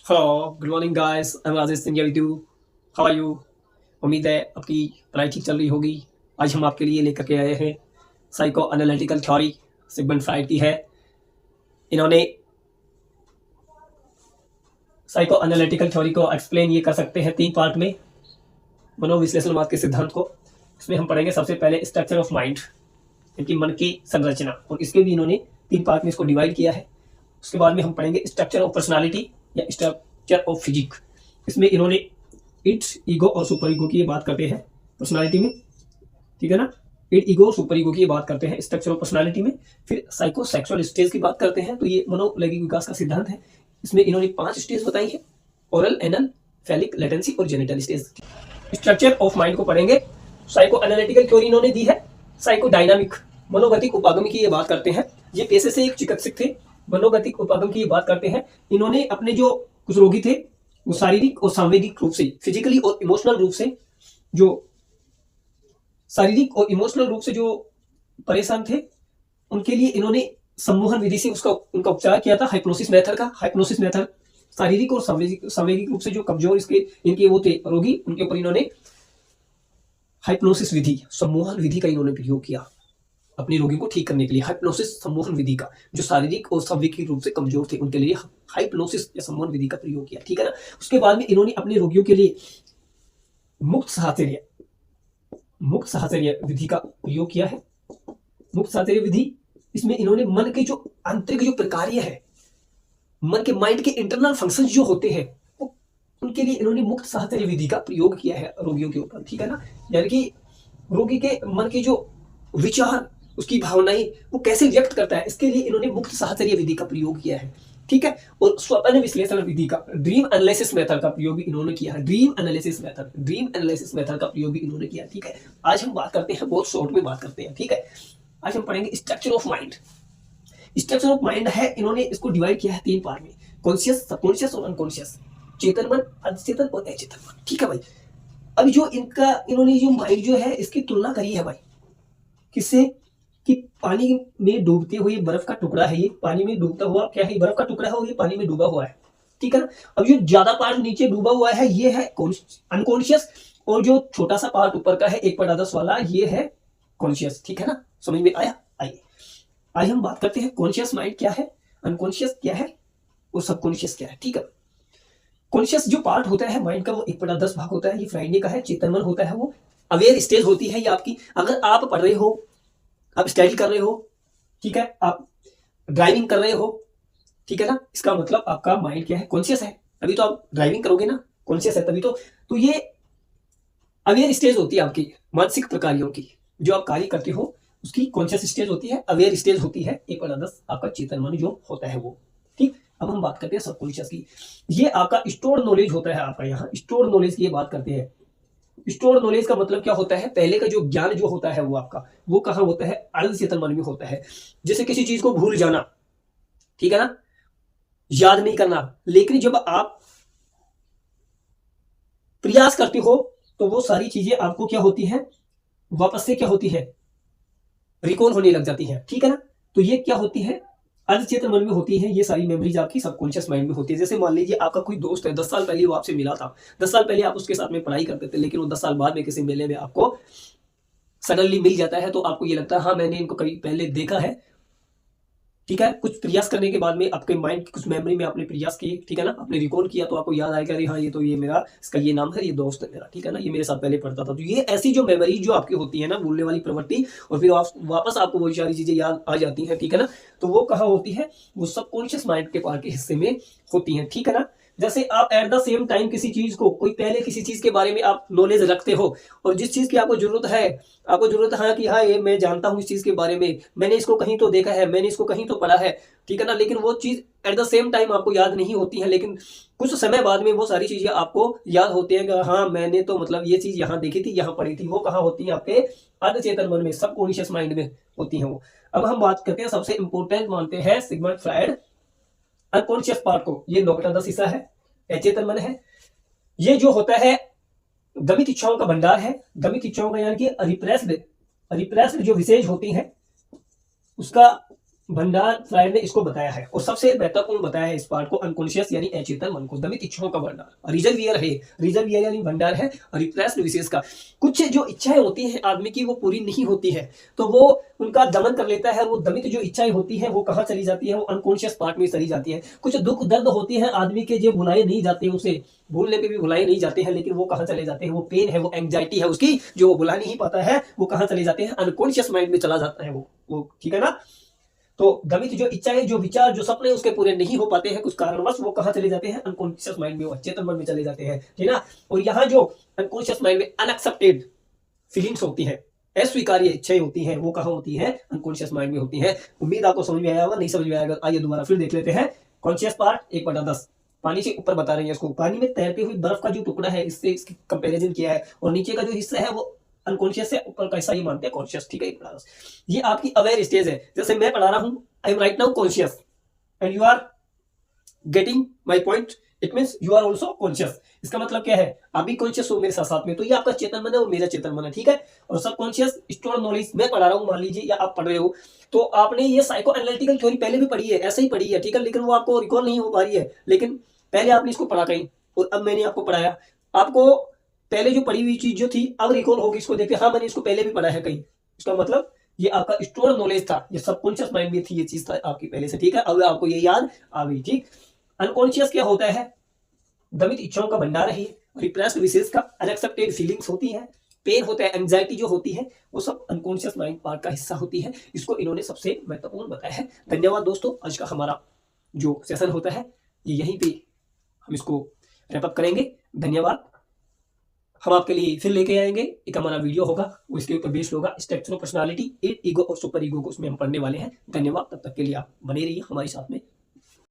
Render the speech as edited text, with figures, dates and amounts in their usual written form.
Hello, good morning guys. I am Rajesh Singh with you. How are you? उम्मीद है आपकी पढ़ाई ठीक चल रही होगी। आज हम आपके लिए लेकर के आए हैं psycho analytical theory, Sigmund Freud की है। इन्होंने साइको एनालिटिकल थ्योरी को एक्सप्लेन ये कर सकते हैं 3 पार्ट में, मनोविश्लेषणवाद के सिद्धांत को। इसमें हम पढ़ेंगे सबसे पहले स्ट्रक्चर ऑफ माइंड, इनकी मन की संरचना, और इसके भी इन्होंने 3 पार्ट में इसको डिवाइड किया है। उसके बाद में हम पढ़ेंगे स्ट्रक्चर ऑफ पर्सनालिटी या स्ट्रक्चर ऑफ फिजिक। इसमें इन्होंने इट्स, ईगो और सुपर ईगो की ये बात करते हैं पर्सनालिटी में, ठीक है ना। इट, ईगो और सुपर ईगो की ये बात करते हैं स्ट्रक्चर ऑफ पर्सनालिटी में। फिर साइको सेक्सुअल स्टेज की बात करते हैं, तो ये मनोलैंगिक विकास का सिद्धांत है। इसमें इन्होंने 5 स्टेज बताई है: ओरल, एनल, फेलिक, लेटेंसी और genital stage. Structure of mind को पढ़ेंगे। साइको एनालिटिकल थ्योरी इन्होंने दी है। साइको डायनामिक, मनोगतिक उपागम की ये बात करते हैं। ये पेशे से एक चिकित्सक थे, मनोगतिक उपागम की ये बात करते हैं। इन्होंने अपने जो कुछ रोगी थे वो शारीरिक और सांवेगिक रूप से, फिजिकली और इमोशनल रूप से, जो शारीरिक और इमोशनल रूप से जो परेशान थे, उनके लिए इन्होंने सम्मोहन विधि से उसका उनका उपचार किया था, हाइप्नोसिस मेथड का। हाइप्नोसिस मेथड शारीरिक और सांवेगिक रूप से जो कमजोर इसके इनके वो थे रोगी, उनके ऊपर इन्होंने हाइप्नोसिस विधि, सम्मोहन विधि का इन्होंने प्रयोग किया अपने रोगी को ठीक करने के लिए। हाइप्नोसिस सम्मोहन विधि का, जो शारीरिक और सांवेगिक रूप से कमजोर थे उनके लिए हाइप्नोसिस या सम्मोहन विधि का प्रयोग किया, ठीक है ना। उसके बाद में इन्होंने अपने रोगियों के लिए मुक्त साहचर्य विधि का प्रयोग किया है। मुक्त साहचर्य विधि, इसमें इन्होंने मन के जो आंतरिक जो प्रकार्य है, मन के माइंड के इंटरनल फंक्शंस जो होते हैं, उनके लिए इन्होंने मुक्त साहचर्य विधि का प्रयोग किया है रोगियों के ऊपर, ठीक है ना। यानी कि रोगी के मन के जो विचार, उसकी भावनाएं वो कैसे व्यक्त करता है, इसके लिए इन्होंने मुक्त साहचर्य विधि का प्रयोग किया है, ठीक है। और स्वप्न विश्लेषण विधि का, ड्रीम एनालिसिस मेथड का प्रयोग भी इन्होंने किया है। ड्रीम एनालिसिस मेथड का प्रयोग भी इन्होंने किया, ठीक है। आज हम बात करते हैं, बहुत शॉर्ट में बात करते हैं, ठीक है। आज हम पढ़ेंगे structure of mind. Structure of mind है, इन्होंने इसको डिवाइड किया है 3 पार्ट में: कॉन्शियस, सबकॉन्शियस और अनकॉन्शियस, चेतन मन, अर्धचेतन और अचेतन मन, ठीक है भाई। अब जो इन्होंने जो माइंड जो है इसकी तुलना करी है भाई, किससे? कि पानी में डूबते हुए बर्फ का टुकड़ा है, ये पानी में डूबता हुआ क्या है, बर्फ का टुकड़ा है और ये पानी में डूबा हुआ है, ठीक है ना। अब जो ज्यादा पार्ट नीचे डूबा हुआ है ये है अनकॉन्शियस, और जो छोटा सा पार्ट ऊपर का है 1/10 वाला, ये है कॉन्शियस, ठीक है ना। समझ में आया? आइए आज हम बात करते हैं कॉन्शियस माइंड क्या है, अनकॉन्शियस क्या है और सबकॉन्शियस क्या है, ठीक है। कॉन्शियस जो पार्ट होता है माइंड का, वो 1/10 भाग होता है, ये फ्राइडे का है। चेतन मन होता है, वो अवेयर स्टेज होती है ये आपकी। अगर आप पढ़ रहे हो, आप स्टडी कर रहे हो, ठीक है, आप ड्राइविंग कर रहे हो, ठीक है ना, इसका मतलब आपका माइंड क्या है, कॉन्शियस है। अभी तो आप ड्राइविंग करोगे ना, कॉन्शियस है तभी तो ये अवेयर स्टेज होती है आपकी मानसिक प्रकारियों की, जो आप कार्य करते हो उसकी कॉन्शियस स्टेज होती है, अवेयर स्टेज होती है 1/10 आपका चेतन मन जो होता है वो, ठीक। अब हम बात करते हैं सबकॉन्शियस की। ये आपका स्टोर नॉलेज होता है, आपका यहाँ स्टोर नॉलेज की ये बात करते हैं। स्टोर नॉलेज का मतलब क्या होता है? पहले का जो ज्ञान जो होता है वो आपका, वो कहाँ होता है? अर्धचेतन मन में होता है। जैसे किसी चीज को भूल जाना, ठीक है ना, याद नहीं करना, लेकिन जब आप प्रयास करते हो तो वो सारी चीजें आपको क्या होती है, वापस से क्या होती है, रिकॉल होने लग जाती है, ठीक है ना। तो ये क्या होती है, अर्धचेतन मन में होती है, ये सारी मेमोरीज आपकी सबकॉन्शियस माइंड में होती है। जैसे मान लीजिए आपका कोई दोस्त है, 10 साल पहले वो आपसे मिला था, 10 साल पहले आप उसके साथ में पढ़ाई करते थे, लेकिन वो 10 साल बाद में किसी मेले में आपको सडनली मिल जाता है, तो आपको ये लगता है हाँ मैंने इनको कहीं पहले देखा है, ठीक है। कुछ प्रयास करने के बाद में आपके माइंड की कुछ मेमोरी में आपने प्रयास किए, ठीक है ना, आपने रिकॉल किया, तो आपको याद आएगा अरे हाँ ये मेरा, इसका ये नाम है, ये दोस्त है मेरा, ठीक है ना, ये मेरे साथ पहले पढ़ता था। तो ये ऐसी जो मेमोरी जो आपकी होती है ना, भूलने वाली प्रवृत्ति, और फिर वापस आपको वही सारी चीजें याद आ जाती हैं, ठीक है ना। तो वो कहाँ होती है, वो सबकॉन्शियस माइंड के पार्ट के हिस्से में होती है, ठीक है ना। जैसे आप एट द सेम टाइम किसी चीज को, कोई पहले किसी चीज के बारे में आप नॉलेज रखते हो, और जिस चीज की आपको जरूरत है, कि हाँ ये मैं जानता हूँ इस चीज के बारे में, मैंने इसको कहीं तो देखा है, मैंने इसको कहीं तो पढ़ा है, ठीक है ना, लेकिन वो चीज एट द सेम टाइम आपको याद नहीं होती है, लेकिन कुछ समय बाद में वो सारी चीजें आपको याद होती है कि हाँ मैंने तो मतलब ये चीज यहाँ देखी थी, यहाँ पढ़ी थी। वो कहाँ होती है, आपके अर्धचेतन मन में, सबकॉन्शियस माइंड में होती है वो। अब हम बात करते हैं, सबसे इंपॉर्टेंट मानते हैं सिगमंड फ्राइड अनकॉन्शियस पार्ट को। ये 9/10 हिस्सा है, अचेतन मन है। ये जो होता है गमित इच्छाओं का भंडार है, गमित इच्छाओं का यानी कि रिप्रेस्ड जो विशेष होती है उसका भंडार फ्रायड ने इसको बताया है और सबसे महत्वपूर्ण बताया है इस पार्ट को, अनकॉन्शियस यानी अचेतन मन को, दमित इच्छाओं का भंडार। रिजर्वियर है, रिजर्वियर यानी भंडार है रिप्रेस्ड विशेष का। कुछ जो इच्छाएं होती हैं आदमी की वो पूरी नहीं होती है तो वो उनका दमन कर लेता है। वो दमित जो इच्छाएं होती हैं वो कहाँ चली जाती है, वो अनकॉन्शियस पार्ट में चली जाती है। कुछ दुख दर्द होती है आदमी के जो भुलाए नहीं जाते, उसे भूलने पे भी भुलाए नहीं जाते हैं, लेकिन वो कहाँ चले जाते हैं, वो पेन है, वो एंग्जाइटी है उसकी जो वो भुला नहीं पाता है, वो कहाँ चले जाते हैं, अनकॉन्शियस माइंड में चला जाता है वो ठीक है ना। तो दमित जो इच्छाएं, जो विचार, जो सपने उसके पूरे नहीं हो पाते हैं कुछ कारणवश, वो कहाँ चले जाते हैं, अनकॉन्शियस माइंड में, वो अचेतन मन में चले जाते हैं, ठीक ना। और यहाँ जो अनकॉन्शियस माइंड में अनएक्सेप्टेड फीलिंग्स होती है, अस्वीकार्य इच्छाएं होती हैं, वो कहाँ होती है, अनकॉन्शियस माइंड में होती है। उम्मीद आपको समझ में आया होगा, नहीं समझ में आएगा आइए दोबारा फिर देख लेते हैं। कॉन्शियस पार्ट 1/10 पानी से ऊपर बता रही है इसको, पानी में तैरती हुई बर्फ का जो टुकड़ा है इससे इसकी कंपैरिजन किया है, और नीचे का जो हिस्सा है वो अनकॉन्शियस है, ऊपर का हिस्सा ये मानते हैं कॉन्शियस, ठीक है। ये आपकी अवेयर स्टेज है, जैसे मैं पढ़ा रहा हूं, I am right now conscious and you are getting my point, it means you are also conscious. इसका मतलब क्या है, आप भी कॉन्शियस हो मेरे साथ साथ में, तो ये आपका चेतन मन है और मेरा चेतन मन है, ठीक है। और सब कॉन्शियस स्टोर नॉलेज मैं पढ़ा रहा हूँ मान लीजिए, या आप पढ़ रहे हो, तो आपने ये साइको एनालिटिकल थ्योरी पहले भी पढ़ी है, ऐसे ही पढ़ी है, ठीक है, लेकिन वो आपको रिकॉल नहीं हो पा रही है। लेकिन पहले आपने इसको पढ़ा कहीं और अब मैंने आपको पढ़ाया, आपको पहले जो पढ़ी हुई चीज जो थी अब रिकॉल होगी, इसको देखते हाँ मैंने इसको पहले भी पढ़ा है कहीं। इसका मतलब ये आपका स्टोर नॉलेज था, ये सबकॉन्शियस माइंड में थी ये चीज था आपकी पहले से, ठीक है। अब आपको ये याद आ गई, ठीक। अनकॉन्शियस क्या होता है, दमित इच्छाओं का भंडार है, रिप्रेस्ड विशेष का, अनएक्सेप्टेड फीलिंग्स होती है, पेन होता है, एंजाइटी जो होती है, वो सब अनकॉन्शियस माइंड पार्ट का हिस्सा होती है। इसको इन्होंने सबसे महत्वपूर्ण बताया है। धन्यवाद दोस्तों, आज का हमारा जो सेशन होता है ये यहीं पे हम इसको रैप अप करेंगे। धन्यवाद। हम आपके लिए फिर लेके आएंगे, एक हमारा वीडियो होगा, वो इसके ऊपर बेस्ड होगा, स्ट्रक्चर ऑफ पर्सनालिटी, ईगो और सुपर ईगो को उसमें हम पढ़ने वाले हैं। धन्यवाद, तब तक के लिए आप बने रहिए हमारे साथ में।